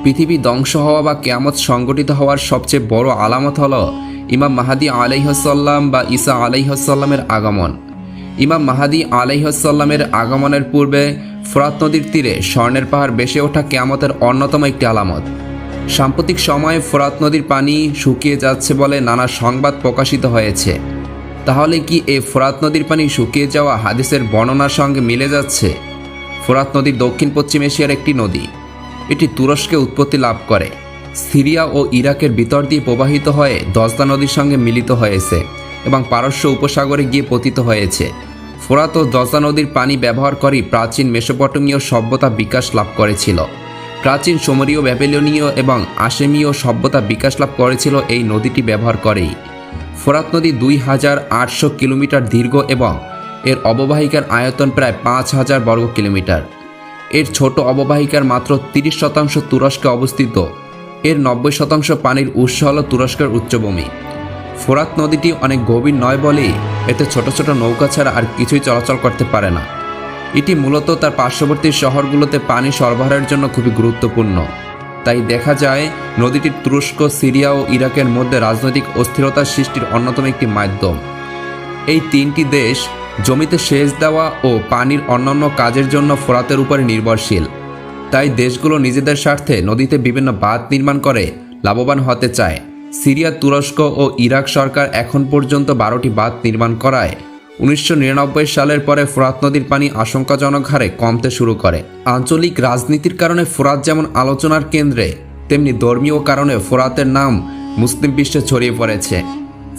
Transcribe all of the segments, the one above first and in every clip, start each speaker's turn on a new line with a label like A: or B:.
A: পৃথিবী ধ্বংস হওয়া বা কিয়ামত সংগঠিত হওয়ার সবচেয়ে বড় আলামত হলো ইমাম মাহদী আলাইহিসসালাম বা ঈসা আলাইহিসসালামের আগমন। ইমাম মাহদী আলাইহিসসালামের আগমনের পূর্বে ফোরাত নদীর তীরে স্বর্ণের পাহাড় ভেসে ওঠা কিয়ামতের অন্যতম একটি আলামত। সাম্প্রতিক সময়ে ফোরাত নদীর পানি শুকিয়ে যাচ্ছে বলে নানা সংবাদ প্রকাশিত হয়েছে। তাহলে কি এই ফোরাত নদীর পানি শুকিয়ে যাওয়া হাদিসের বর্ণনার সঙ্গে মিলে যাচ্ছে? ফোরাত নদী দক্ষিণ পশ্চিম এশিয়ার একটি নদী। এটি তুরস্কে উৎপত্তি লাভ করে, সিরিয়া ও ইরাকের ভিতর দিয়ে প্রবাহিত হয়ে দজলা নদীর সঙ্গে মিলিত হয়েছে এবং পারস্য উপসাগরে গিয়ে পতিত হয়েছে। ফোরাত ও দজলা নদীর পানি ব্যবহার করেই প্রাচীন মেসোপটেমীয় সভ্যতা বিকাশ লাভ করেছিল। প্রাচীন সুমেরীয়, ব্যাবিলনীয় এবং আশেমীয় সভ্যতা বিকাশ লাভ করেছিল এই নদীটি ব্যবহার করেই। ফোরাত নদী 2800 কিলোমিটার দীর্ঘ এবং এর অববাহিকার আয়তন প্রায় 5000 বর্গ কিলোমিটার। এর ছোট অববাহিকার মাত্র 30% তুরস্কে অবস্থিত। এর 90% পানির উৎস হল তুরস্কের উচ্চভূমি। ফোরাত নদীটি অনেক গভীর নয় বলেই এতে ছোট ছোট নৌকা ছাড়া আর কিছুই চলাচল করতে পারে না। এটি মূলত তার পার্শ্ববর্তী শহরগুলোতে পানি সরবরাহের জন্য খুবই গুরুত্বপূর্ণ। তাই দেখা যায় নদীটি তুরস্ক, সিরিয়া ও ইরাকের মধ্যে রাজনৈতিক অস্থিরতা সৃষ্টির অন্যতম একটি মাধ্যম। এই তিনটি দেশ জমিতে সেচ দেওয়া ও পানির অন্যান্য কাজের জন্য ফোরাতের উপরে নির্ভরশীল। তাই দেশগুলো নিজেদের স্বার্থে নদীতে বিভিন্ন বাঁধ নির্মাণ করে লাভবান হতে চায়। সিরিয়া, তুরস্ক ও ইরাক সরকার এখন পর্যন্ত 12টি বাঁধ নির্মাণ করায় 1999 সালের পরে ফোরাত নদীর পানি আশঙ্কাজনক হারে কমতে শুরু করে। আঞ্চলিক রাজনীতির কারণে ফোরাত যেমন আলোচনার কেন্দ্রে, তেমনি ধর্মীয় কারণে ফোরাতের নাম মুসলিম বিশ্বে ছড়িয়ে পড়েছে।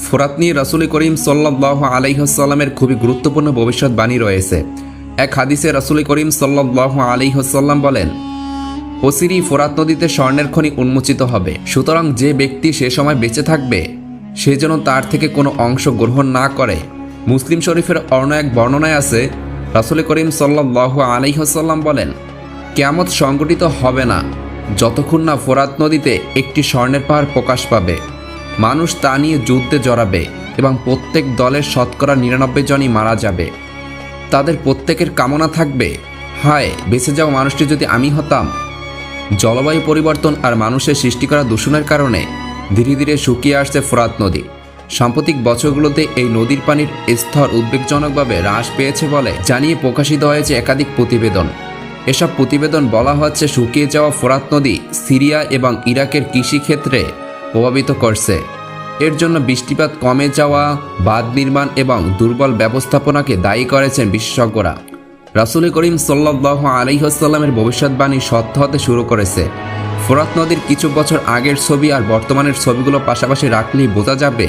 A: ফোরাত নিয়ে রাসূল করিম সাল্লাল্লাহু আলাইহি ওয়াসাল্লামের খুবই গুরুত্বপূর্ণ ভবিষ্যৎবাণী রয়েছে। এক হাদিসে রাসূল করিম সাল্লাল্লাহু আলাইহি ওয়াসাল্লাম বলেন, অচিরেই ফোরাত নদীতে স্বর্ণের খনি উন্মোচিত হবে। সুতরাং যে ব্যক্তি সে সময় বেঁচে থাকবে সে যেন তার থেকে কোনো অংশ গ্রহণ না করে। মুসলিম শরীফের অন্য এক বর্ণনায় আছে, রাসূল করিম সাল্লাল্লাহু আলাইহি ওয়াসাল্লাম বলেন, কিয়ামত সংগঠিত হবে না যতক্ষণ না ফোরাত নদীতে একটি স্বর্ণের পাহাড় প্রকাশ পাবে। মানুষ তা নিয়ে যুদ্ধে জড়াবে এবং প্রত্যেক দলের শতকরা 99 জনই মারা যাবে। তাদের প্রত্যেকের কামনা থাকবে, হায় বেঁচে যাওয়া মানুষটি যদি আমি হতাম। জলবায়ু পরিবর্তন আর মানুষের সৃষ্টি করা দূষণের কারণে ধীরে ধীরে শুকিয়ে আসছে ফোরাত নদী। সাম্প্রতিক বছরগুলোতে এই নদীর পানির স্তর উদ্বেগজনকভাবে হ্রাস পেয়েছে বলে জানিয়ে প্রকাশিত হয়েছে একাধিক প্রতিবেদন। এসব প্রতিবেদন বলা হচ্ছে শুকিয়ে যাওয়া ফোরাত নদী সিরিয়া এবং ইরাকের কৃষিক্ষেত্রে প্রভাবিত করছে। এর জন্য বৃষ্টিপাত কমে যাওয়া, বাঁধ নির্মাণ এবং দুর্বল ব্যবস্থাপনাকে দায়ী করেছেন বিশেষজ্ঞরা। রাসূল করিম সাল্লাল্লাহু আলাইহি ওয়াসাল্লামের ভবিষ্যৎবাণী সত্য হতে শুরু করেছে। ফোরাত নদীর কিছু বছর আগের ছবি আর বর্তমানের ছবিগুলো পাশাপাশি রাখলেই বোঝা যাবে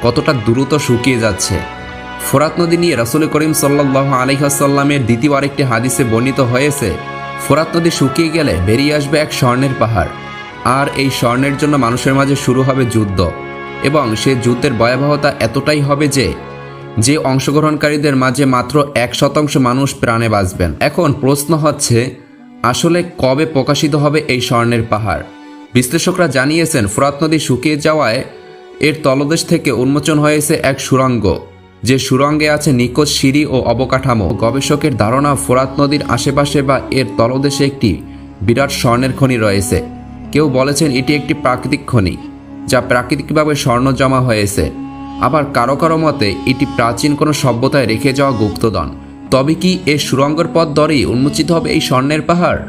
A: কতটা দ্রুত শুকিয়ে যাচ্ছে। ফোরাত নদী নিয়ে রাসূল করিম সাল্লাল্লাহু আলাইহি ওয়াসাল্লামের দ্বিতীয় আরেকটি হাদিসে বর্ণিত হয়েছে, ফোরাত নদী শুকিয়ে গেলে বেরিয়ে আসবে এক স্বর্ণের পাহাড়, আর এই স্বর্ণের জন্য মানুষের মাঝে শুরু হবে যুদ্ধ এবং সে যুদ্ধের ভয়াবহতা এতটাই হবে যে অংশগ্রহণকারীদের মাঝে মাত্র 1% মানুষ প্রাণে বাঁচবেন। এখন প্রশ্ন হচ্ছে, আসলে কবে প্রকাশিত হবে এই স্বর্ণের পাহাড়? বিশ্লেষকরা জানিয়েছেন, ফোরাত নদী শুকিয়ে যাওয়ায় এর তলদেশ থেকে উন্মোচন হয়েছে এক সুড়ঙ্গ, যে সুড়ঙ্গে আছে নিখোঁজ সিঁড়ি ও অবকাঠামো। গবেষকের ধারণা, ফোরাত নদীর আশেপাশে বা এর তলদেশে একটি বিরাট স্বর্ণের খনি রয়েছে। কেউ বলেছেন এটি একটি প্রাকৃতিক খনি, যা প্রাকৃতিকভাবে স্বর্ণ জমা হয়েছে। আবার কারো কারো মতে এটি প্রাচীন কোনো সভ্যতায় রেখে যাওয়া গুপ্তধন। তবে কি এই সুড়ঙ্গের পথ ধরেই উন্মোচিত হবে এই স্বর্ণের পাহাড়?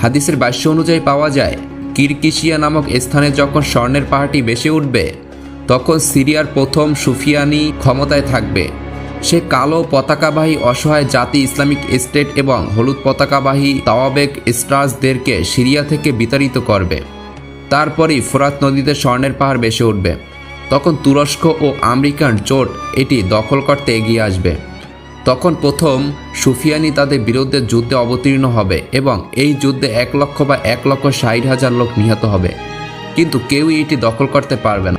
A: হাদিসের ভাষ্য অনুযায়ী পাওয়া যায়, কিরকিশিয়া নামক স্থানে যখন স্বর্ণের পাহাড়টি ভেসে উঠবে তখন সিরিয়ার প্রথম সুফিয়ানি ক্ষমতায় থাকবে। সে কালো পতাকাবাহী অসহায় জাতি ইসলামিক স্টেট এবং হলুদ পতাকাবাহী তাওয়াবেক স্ট্রাসদেরকে সিরিয়া থেকে বিতাড়িত করবে। তারপরই ফোরাত নদীতে স্বর্ণের পাহাড় ভেসে উঠবে। তখন তুরস্ক ও আমেরিকান জোট এটি দখল করতে এগিয়ে আসবে। তখন প্রথম সুফিয়ানি তাদের বিরুদ্ধে যুদ্ধে অবতীর্ণ হবে এবং এই যুদ্ধে 1 লক্ষ বা 1,60,000 লোক নিহত হবে, কিন্তু কেউই এটি দখল করতে পারবে না।